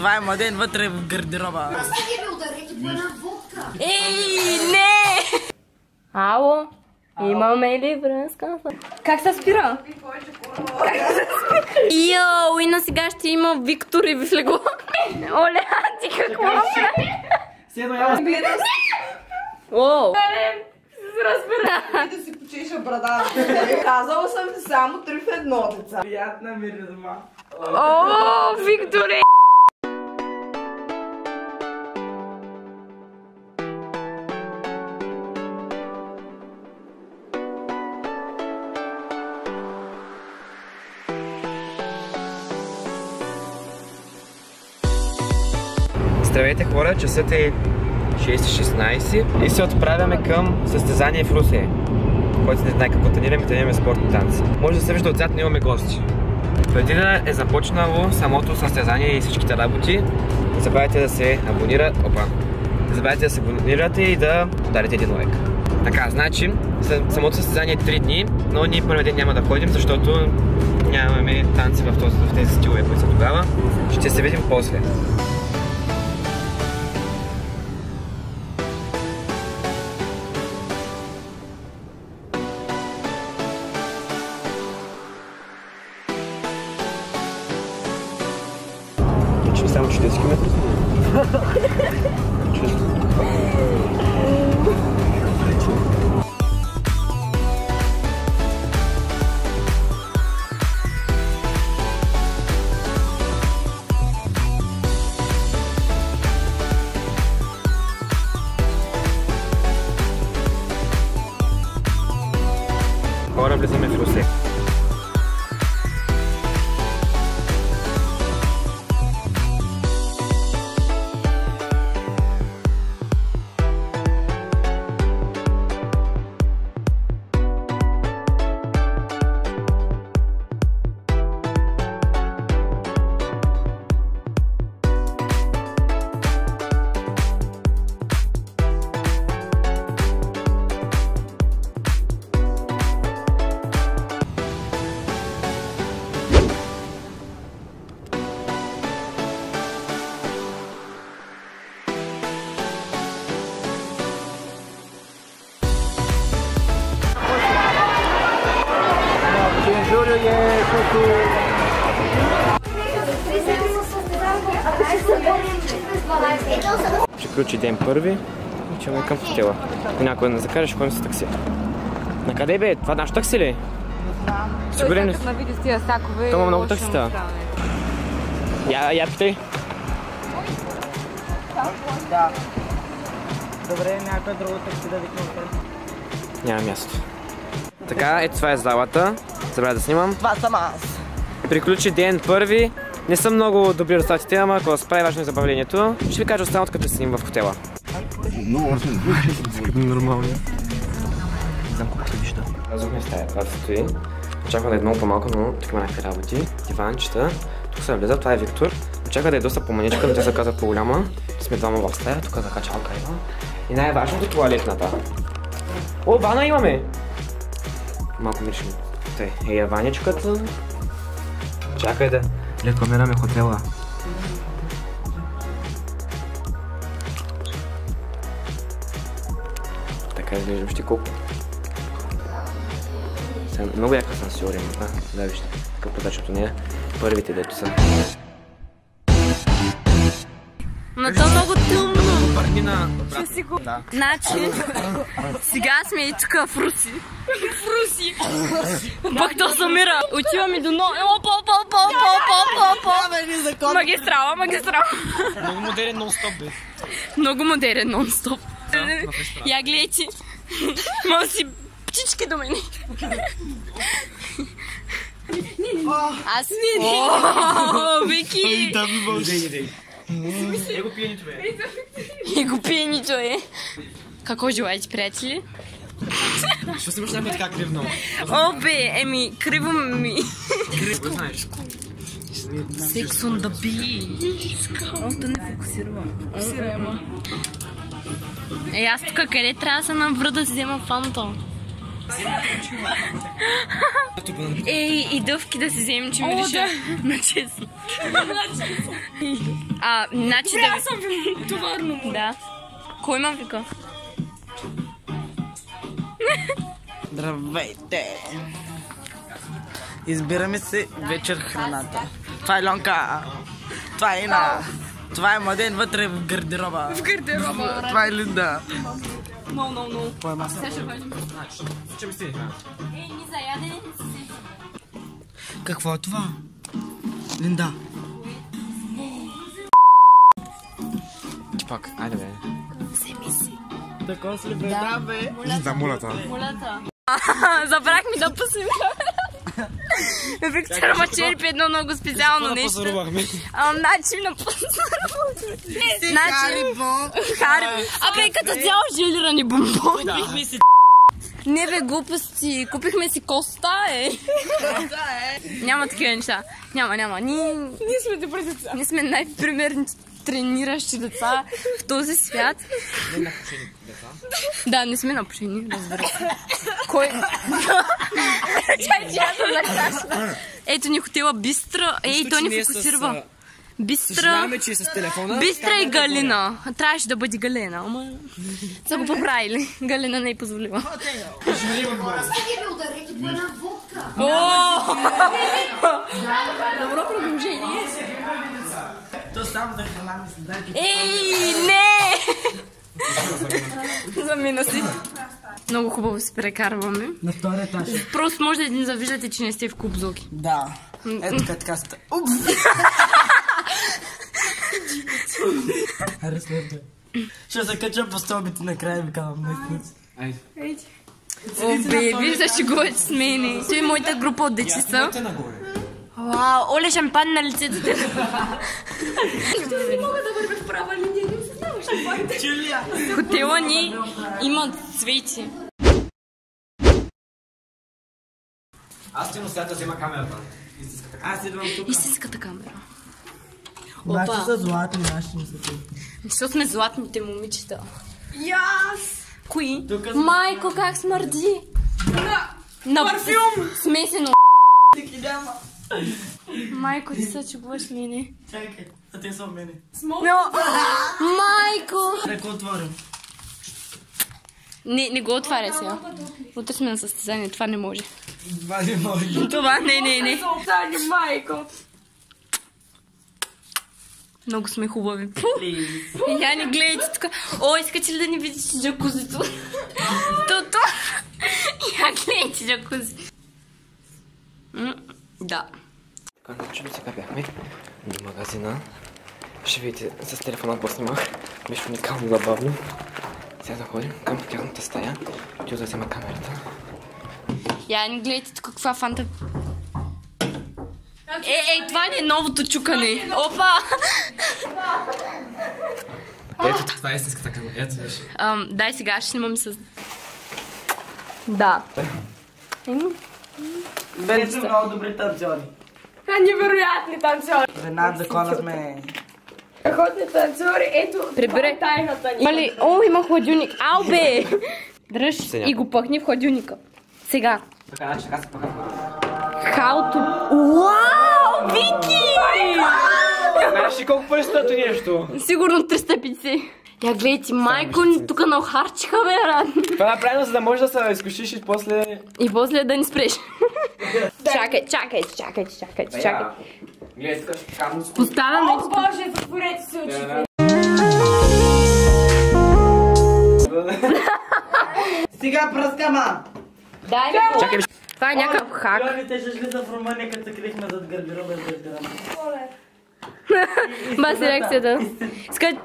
Това е младен вътре в гардероба. Просто ги ме ударете по една водка. Ей, не! Ало, имаме ли връзка? Как се спира? Йоу, и на сега ще има Виктор и в легло. Оле, ти какво прави? Седно яла. Оу. Разбира. Да си почиша брада. Казала съм ти само 3 в 1, деца. Приятна миризма. О, Викторе! Здравейте хора, часът е 6:16 и се отправяме към състезание в Русе. Който не знае какво тренираме спортни танци. Може да се вижда отзад, но имаме гости. Преди да е започнало самото състезание и всичките работи, не забравяйте да се абонирате и да ударите един лайк. Така, значи, самото състезание е 3 дни, но ние първият ден няма да ходим, защото нямаме танци в тези стилове, които са тогава. Ще се видим после. Само 40 км. Хора, влизаме в Русе. Приключи ден първи и чаме към хотела. И някой да не закараш, ходим с такси. На къде бе? Това наш такси ли? Сигурен ли? Той види с тия сакове. Тома много таксита. Я питай. Да. Добре, някой друго такси да викнем. Няма място. Така, ето това е залата. Забравя да снимам. Това съм аз. Приключи ден първи. Не са много добри резултатите, ама ако се прави важно забавлението, ще ви кажа останалото, като снимам в хотела. Нормално. Не знам колко се вижда. Разумме стая, това да стои. Очаква да е много по-малко, но тук има някакви работи. Диванчета. Тук се навлиза, това е Виктор. Очаква да е доста по-маничка, но те се казват по-голяма. Сме двама в стая, тук закачалка има. И най-важното туалетната. О, вана имаме! Малко миришно. Тъй, ваничката. Чакай да рекламираме хотела. Така изглежда вижте колко. Много яка асансьор има. Да, вижте. Такъв продачното не е. Първите дето са. Но то много тъмно. Парнина. Значи, сега сме и тук в Руси. В Руси. Пък то замира. Отиваме до магистрала. Много модерен нон-стоп бе. Много модерен нон-стоп. Я гледайте. Мога си птички до мене. Аз не. Вики. Его пиенито е. Какво желаете, приятели? Що си имаш някой така кривно? О, бе, еми, криво ми. Криво, знаеш. Sex on the beach. О, да не фокусирам. Аз тук къде трябва да се навра да си взема фанта? Ей, и дъвки да си вземем, че мирише на честно. Значи да... Аз съм товарно. Да. Кой има вика? Здравейте! Избираме си вечер храната. Това е Лонка. Това е Ина. Това е Младен вътре в гардероба. В гардероба. Това е Линда. No. Това е маса. Сега ще вадим. Че ми стига? Ей, ни заядене не си. Какво е това? Линда. Пак, айде бе. Така с ли бе? Да бе. Линда, молята. Молята. Забрах ми да пусим камерата. Виктор ма черпи едно много специално нещо. Начин на пазаруване. Харибо. Абе, като цяло желирани бомбони. Не бе, глупости. Купихме си коста, Няма такива неща. Няма. Ние сме добри деца. Ние сме най-примерните трениращи деца в този свят. Не напушени деца? Да, не сме напушени, разбира се. Кой? Чай, аз съм закашна. Ето ни хотела Бистра. Ей, той ни фокусирва. Бистра. Съжаляваме, че е с телефона. Бистра и Галина. Трябваше да бъде Галина, ама са го поправили. Галина не е позволила. Остави ме ударете по една водка. Добро предложение. То само за храна ми се дай. Ей, не! Замина си. Много хубаво се прекарваме. На втория етаж. Просто може да завиждате, че не сте в клуб Зоки. Да. Ето така сте. Упс! Аре следва. Ще се кача по стълбите накрая и ви казвам наистина. Айде. О, беби, зашегувате с мене. Това е моята група от дечица. Вау, оле, ще ми падне на лицето. Не мога да вървя в права линия, не се знам, ще бъде. Хотела ни има цвети. Аз ти носята взема камерата. Аз идвам тук. Истинската камера. Нашите са златни, нашите не са тук. Защото сме златните момичета. Кои? Майко, как смърди! На парфюм! Смесено. Майко, ти се чуваш мене. Чакай, а те са в мене. Майко! Нека отворим. Не го отваря сега. Утре сме на състезание, това не може. Това не може. Това не. Майко! Много сме хубави. Я не гледайте тук. О, искате ли да ни видите джакузито? Тото. Я гледайте джакузи. Да. Така, значи сега бяхме до магазина. Ще видите, с телефона поснимах. Беше уникално забавно. Сега да ходим към тяхната стая. Отида да взема камерата. Я не гледайте тук каква фанта. Ей, това не е новото чукане. Опа! Ето, това е истинската камера. Ето, виж. Дай сега, ще снимам с... Да. Бе, са много добри танцори. Невероятни танцори. Над закона сме. Ходни танцори, ето. Прибирай тайната ни. Мали, о, има хладилник. Ау, бе! Дръж Сега. и го пъхни в хладилника. Сега. Така, така се пъха. Хаото. Уау, Вики! Знаеш ли колко пари стои това нещо? Сигурно 350. Я гледайте, майко, тук нахарчиха, бе, рад. Това е направено, за да можеш да се изкушиш и после... И после да ни спреш. Чакай. Гледай, тук камън с... Поставяме. О, Боже, затворете се очите. Сега пръскама! Дай ми. Чакай, Това е някакъв хак. Те ще влиза в Румъния, като се крихме зад гардероба и гардероба. Баси реакцията. Скай...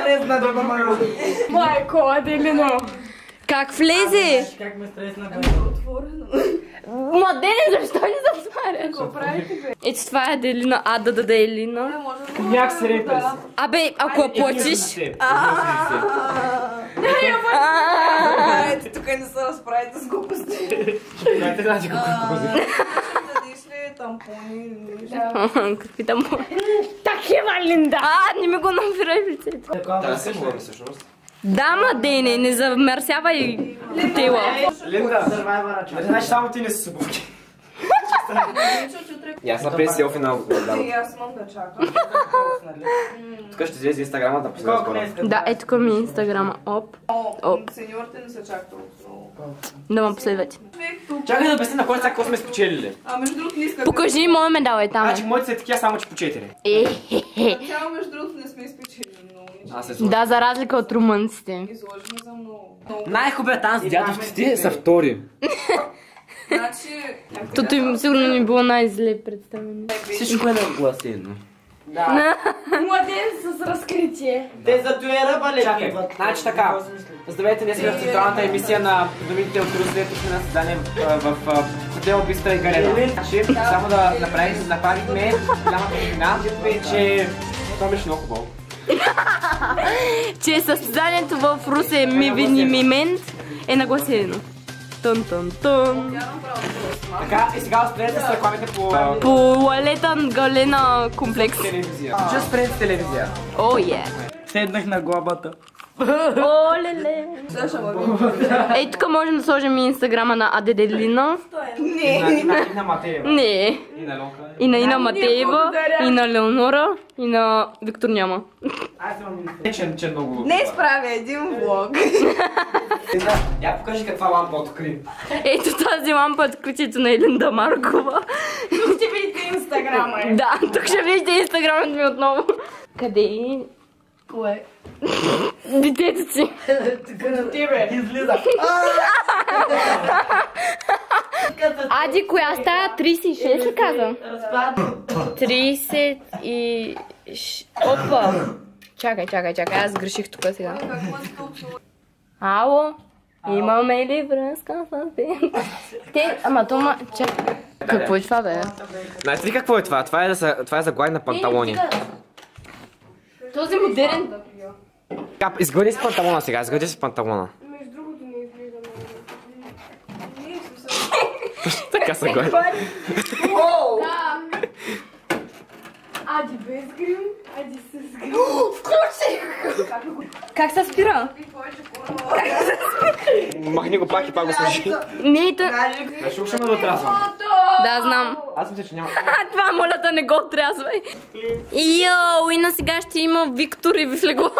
Лезна да мама. Майко, Аделино. Как влезе? Как ме стресна, бе? Младене, защо ни затваря? Какво правите, бе? Ето това е Аделина. Да е Елина. Как се репес? Абе, ако я платиш... Ето, тук не се разправите с глупости. Как те знаете колко е? Дадиш ли тампони? Какви тампони? Такива, Линда! Не ми го навирай в лицето. Да, се хубаво всъщност. Да, младене, не замърсявай хотела. Линда, значи само ти не си събувки. И аз направи селфи на Гладал. И аз имам да чакам. Тук ще излезе инстаграма да последва скоро. Да, ето към ми инстаграма. Оп. Оп. Сеньорите не са чак толкова. Да ме последвате. Чакай да обясни на кой сега какво сме спечелили. А между другото не искам. Покажи моя медал е там. Значи моите са такива само че по 4. Цяло между другото не сме изпечели много. Аз се сложих. Да, за разлика от румънците. Изложихме за много. Най-хубавият танц с дядовците са втори. Значи... Тото им сигурно ми било най-зле представено. Всичко е нагласено. Младен с разкритие. Те за туера балет. Чакай, значи така. Здравейте, днес в централната емисия на новините от Русе. Тук сме на създание в хотел Бистра и Галена. Значи, само да направихме голямата новина, че това беше много хубаво. Че състезанието в Русе Мивенимент е нагласено. Тън. Така, и сега оставете с рекламите по По Лалетан Галена комплекс. телевизия. Just Friends телевизия. О, е. Седнах на глобата. О, леле. Ей, тук можем да сложим и инстаграма на Аделина. И на Матеева. Не. И на Лонка. И на Ина Матеева, и на Леонора, и на Виктор няма. Аз имам че много... Не изправя един влог. Я покажи каква лампа откри. Ето тази лампа от ключето на Елинда Маркова. Тук ще видите инстаграма. Да, тук ще видите инстаграмът ми отново. Къде е? Кое? Детето си. Тебе. Излиза. Ади, коя стая? 36 ли каза? 30 и... Опа! Чакай, аз греших тук сега. Ало? Имаме ли връзка с теб? Ама тома... Чакай. Какво е това, бе? Знаете ли какво е това? Това е за глай на панталони. Този модерен... Изглади си панталона сега, изглади си панталона. Между другото не изглежда много. Така се глади. Ади без грим, ади с грим. Как се спира? Махни го пак и пак го служи. Не, Шук ще ме да отрязвам. да, знам. Аз мисля, че няма. Това моля да не го отрязвай. Йоу, и на сега ще има Виктор и в легло.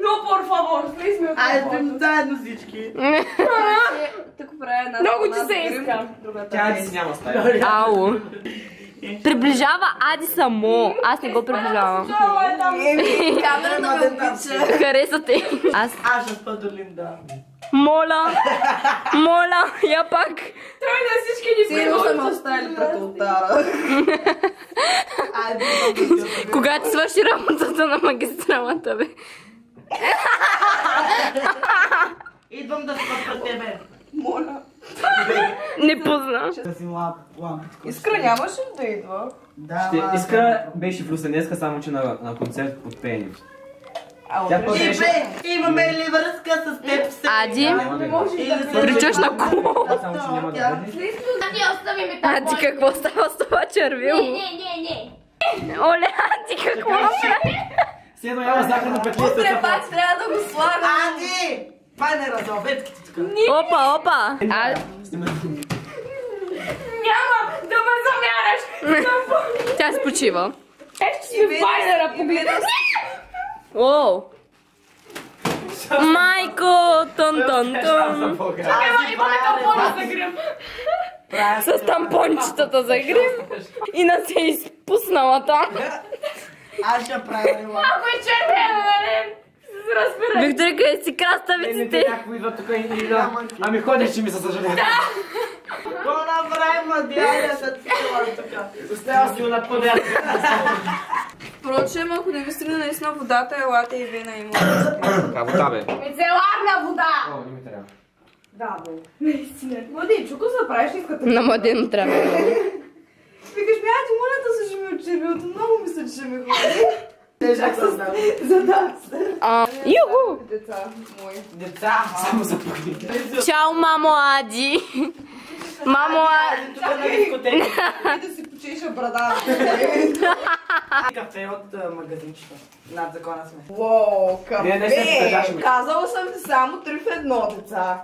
Но, por favor, слез ми от Айде заедно всички. Тук правя една... Много ти се иска. Тя си няма стая. Ало. Приближава Ади само. Аз не го приближавам. Камера да ме обича. Хареса те. Аз... Аз ще спа до Линда. Моля, я пак. Той на всички ни сигурно са ме оставили пред ултара. Когато свърши работата на магистралата, бе. Идвам да спа пред тебе. Моля. Не позна. Да си лампичко. Искра нямаше ли да идва? Да, Искра беше в Русе днеска, само че на концерт под пеене. Имаме ли връзка с теб се? Ади, причаш на кол. Само че няма да бъде. Ади, какво става с това червило? Не. Оле, Ади, какво прави? Все едно няма захарно петлица. Утре пак трябва да го слагам. Ади! Това е неразълветките тук. Опа. Няма да ме замяраш. Тя се почива. Ще си вайнера погледам. Оу. Майко, тън. Имаме тампона за грим. С тампончетата за грим. И на се изпуснала там. Аз ще правя. Ако е червено, нали? Разбирай. Виктор, къде си краставиците? Някакво идва тук и да... Ами ходиш, че ми се съжалява. Какво направим, мадиалията ти тук? Остава си го напъдят. Впрочем, ако не ви стигне наистина водата, елате и вина има. Така, вода бе. Мицеларна вода! О, не ми трябва. Да, бе. Наистина. Млади, чуко се правиш, искате. На младено трябва. Викаш ми, айде, моля да се живи от червилото. Много мисля, че ще ми ходи. За да. Юху! Деца мои. Деца, Само запухни. Чао, мамо Ади. Мамо Ади. тук на дискотека. Да си чиша брада. Кафе от магазинчето. Над закона сме. Уоу, Не, кафе! Казала съм ти само 3 в 1, деца.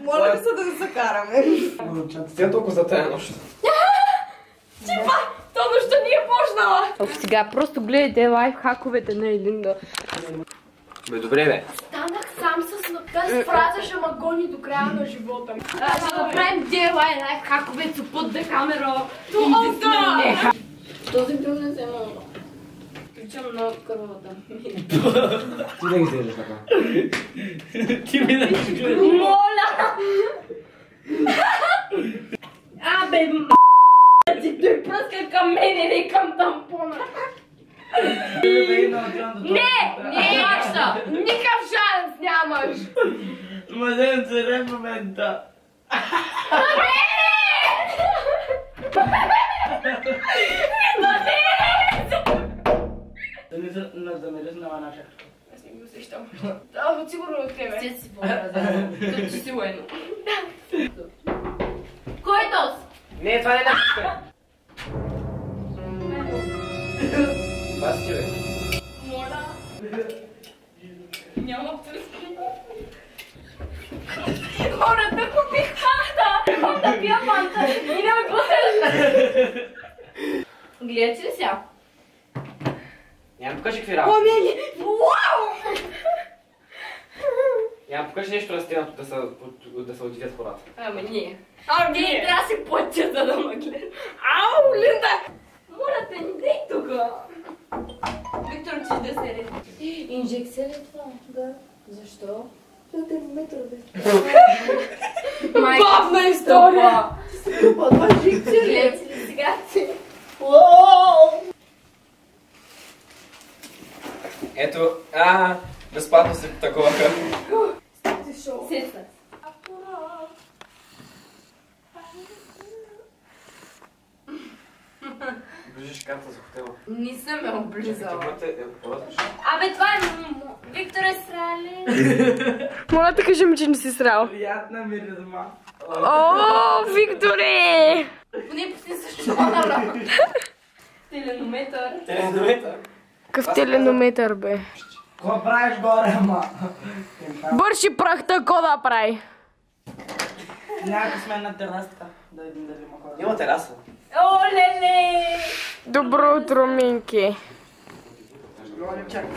Моля ли се да не се караме? Те толкова за тая нощ. Чипа! То нощта ни е почнала! Сега просто гледайте лайфхаковете на Елинда. Бе, добре бе. Станах сам с тази фраза ще ма гони до края на живота ми. Ще направим лайфхакове с под камера. Това! Този бил не взема много. Причам много кървата. Ти да ги изглеждаш така. Ти ми да ги Моля! Абе, ти той пръска към мене, не към тампона. Не! Не баща! Никакъв шанс нямаш! Маден се в момента. Да ме лезна на наша. Аз не го усещам. Да, сигурно от тебе. Сет си по-раза. Като че си военно. Кой е този? Не, това не е нашата. Това си ти бе. Моля. Няма абсолютно. Хората купих фанта! Имам да пия фанта и не ме пусеш! Гледате ли сега? Няма покажи какви работи. Помени! Вау! Няма покажи нещо растенато да се отидят хората. Ама не. Не, трябва да си платя, за да ме гледа. Ау, Линда! Моля те, не дей тука! Виктор, че да се реди. Инжекция ли е това? Да. Защо? Термометър бе. Бавна история! Това инжекция ли? Гледате ли сега си? Ето, безплатно се таковаха. Сетна. Ближиш карта за хотела. Не съм ме облизала. Ползваш? Абе, това е... Виктор е срали. Моля да кажи ми, че не си срал. Приятна миризма. О, Викторе! Поне пусни също на теленометър. Теленометър? Какъв теленометър, бе? Какво правиш горе, ама? Бърши прахта, ко да прави? Някак сме на терасата. Да видим дали има хора. Има тераса. О, леле! Добро утро, Минки. Чакай.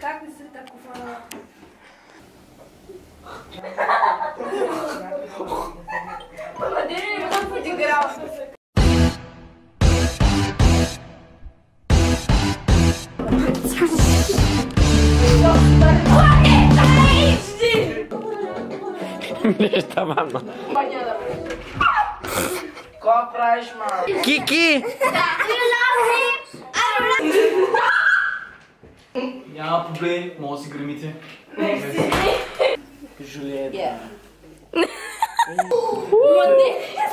Как не се такова? Ама де не ме подиграл. Нещо мамно. Какво правиш, ма? Кики! Няма проблем, може да си гремите. Жулиет.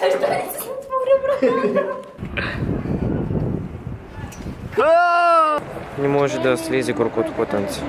Защо не се отвори Не може да слезе горко от котънци.